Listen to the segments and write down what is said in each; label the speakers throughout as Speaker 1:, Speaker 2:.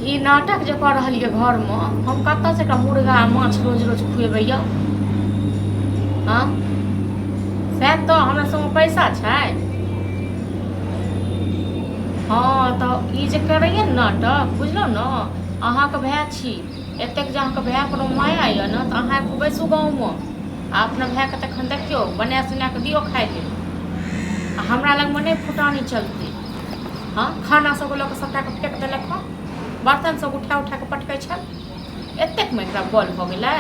Speaker 1: ई नाटक जे कर रहलियै घर में हम कतऽ से एकरा मुर्गा माछ रोज रोज खुएबै यौ हाँ सएह तो हमरा संग पैसा छै हाँ तो ई जे करैये नाटक बुझलौ न अहाँके भाय छी एतेक जे अहाँके भाय पर माया यऽ न तऽ अहाँ बैसू गाँवमे आ अपना भायके तखन देखियौ बना सुना कऽ दियौ खाइ लेल आ हमरा लगमे नहि फुटानी चलतै हाँ खाना सब लऽ कऽ सबटा के फेंक देलक हँ बर्तन सब उठा उठा कऽ पटकै छल एतेकमे एकरा बल भऽ गेलै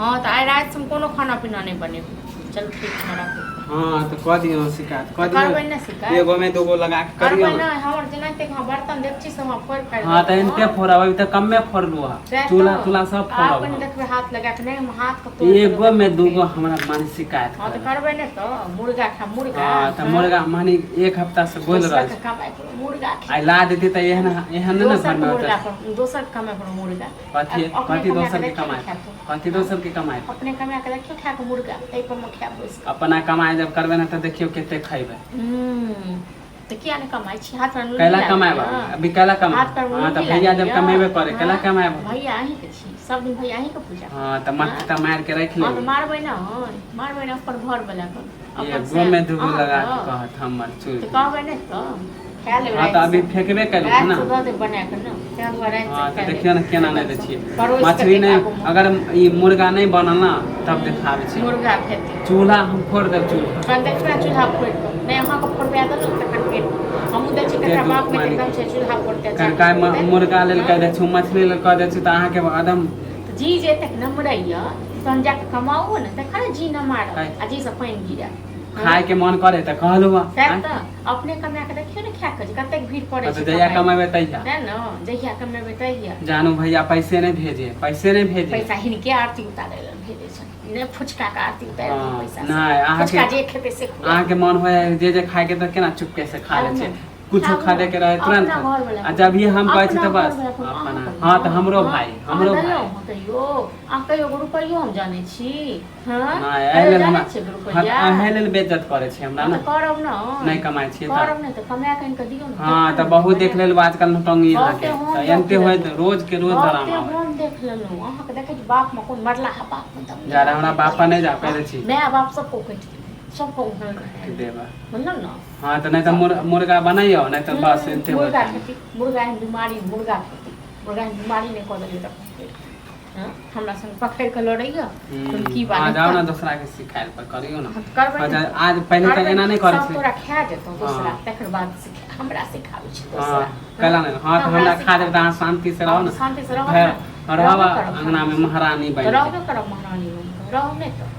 Speaker 1: हाँ तऽ आइ रातिसँ हम कोनो खाना पीना नहि बनेबै चलू ठीक छै राखू
Speaker 2: हाँ तो कह दियो शिकायत कह
Speaker 1: करबै
Speaker 2: दियो
Speaker 1: ना शिकायत
Speaker 2: एगो में दूगो लगा के करियो
Speaker 1: करबै ना हमर जेनाते हम बर्तन देखछि से हम फोड़ फाड़
Speaker 2: हाँ तो इनके फोड़ा अभी तक कम में फोड़लू है चूल्हा चूल्हा सब फोड़ा
Speaker 1: अपन देखबै हाथ लगा के नहीं हम हाथ के तोड़
Speaker 2: एगो में दूगो हमरा मानी शिकायत
Speaker 1: हाँ तो करबै ने तो मुर्गा खा मुर्गा
Speaker 2: हाँ तो मुर्गा मानी एक हफ्ता से बोल रहा है
Speaker 1: कमाई करो मुर्गा खा
Speaker 2: आई ला देती तो एहन एहन न घर में होता
Speaker 1: दोसर कमाई करो मुर्गा
Speaker 2: कथी दोसर के कमाई कथी दोसर के कमाई
Speaker 1: अपने कमा के देखियो खा के मुर्गा ए पर में खा बैस
Speaker 2: अपना कमाई जब करबे ना तो देखियो केते खइबे
Speaker 1: तो क्या ने कमाई छी हाथ पर
Speaker 2: कैला कमाएबा अभी कैला कमा हां तो भैया जब कमेबे करे कैला कमाएबा
Speaker 1: भैया अहीं के छी सब दिन भैया अहीं के पूजा
Speaker 2: हां तो मत त मार के रख ले
Speaker 1: हां तो मारबै ना पर घर वाला को
Speaker 2: ये गो में दूगो लगा के कहत हमर चूल
Speaker 1: तो कहबै ने तो खा लेबै
Speaker 2: हां तो अभी फेंकबे कर ना
Speaker 1: सुबह दे बना के ना क्या दुआरे
Speaker 2: हां तो देखियो ना केना नहीं दै छी मछली नहीं अगर ई मुर्गा नहीं बनल ना तब दिखावे छी
Speaker 1: मुर्गा खेती
Speaker 2: चूल्हा हम फोड़ दे चूल्हा
Speaker 1: कन देखबे चूल्हा फोड़ के नहीं अहाँ को फोड़बे दो तखन के हम दै छी कटा बाप में एकदम से चूल्हा फोड़ते
Speaker 2: कन काय मुर्गा लेल कह दे छु मछली लेल कह दे छु त अहाँ के एकदम
Speaker 1: जी जे तक नमरैया तहन जाके कमाओ ने तखन जी न मार आ जी से पानी गिरा
Speaker 2: खाए के मन करे त कहलु
Speaker 1: अपने कमा के देखियो ने खा के कतेक भीड़ पड़े
Speaker 2: छै जहिया कमाबे तहिया
Speaker 1: है न जहिया कमाबे तहिया
Speaker 2: जानू भैया पैसे नहीं भेजे
Speaker 1: पैसा हिनके आरती उतारे ल भेजे छै ने फुचका के आरती उतारे पैसा
Speaker 2: नहीं आहा
Speaker 1: फुचका जे खेते से
Speaker 2: आहा के मन होय जे खाए के त केना चुपके से खा ले छै कुछो खा दे के रहे तुरंत आ जब ये हम कहै छी त बस अपना हां त हमरो भाई
Speaker 1: कहियो आ कहियो रुपैयो हम जाने छी हां
Speaker 2: नहीं एले हम एले बेइज्जत करे छी हमरा ना
Speaker 1: करब ना
Speaker 2: नहीं कमाई छी त
Speaker 1: करब नहीं त कमा के इनके दियो ना
Speaker 2: हां त बहुत देख लेल आजकल नटंगी लागे त एनते होय रोज के रोज ड्रामा
Speaker 1: हम देख लेलु अहाँ के देखे बाप में कोन मरला है बाप में दम
Speaker 2: जा हमरा बापा नहीं जा पहले छी
Speaker 1: मैं बाप सब को कह सबको
Speaker 2: देवा
Speaker 1: मतलब ना
Speaker 2: हां तो नहीं तो मुर्गा बनाइयो नहीं तो बस इनते
Speaker 1: मुर्गा खेती मुर्गा है बीमारी मुर्गा खेती मुर्गा है बीमारी नहीं कर देलिए तब हां हमरा संग पकड़ के लड़ैया तुम की बात
Speaker 2: हां जाओ ना दूसरा के सिखाइल पर करियो ना
Speaker 1: करबै
Speaker 2: आज पहले तो एना नहीं करे छी
Speaker 1: तोरा खा जेतो दूसरा तकर बाद सिखा हमरा सिखाबै छी दूसरा
Speaker 2: कला नहीं हां तो हमरा खा देब त अहाँ शांति से रहो ना
Speaker 1: शांति से रहो
Speaker 2: रहबा अंगना में महारानी बन
Speaker 1: रहो करो महारानी बन रहो नहीं तो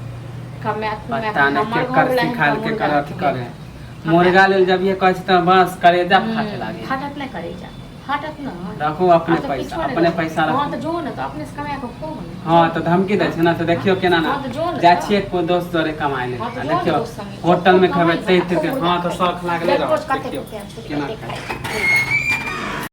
Speaker 2: पता नहीं के कर सिखाल के करत करे मुर्गा लेल जब ये कहै छ त बस करेजा फाटे लागे
Speaker 1: फाटत नहीं करेजा फाटत ना
Speaker 2: रखो अपने पैसा रखो
Speaker 1: हां तो जो ना तो अपने से कमा के खो
Speaker 2: हां तो धमकी दै छै ना तो देखियो केना ना जा छिए को दोस्त जोरे कमाए ले देखियो होटल में खबे ते हां तो शौक लागले रहो देखियो केना खाए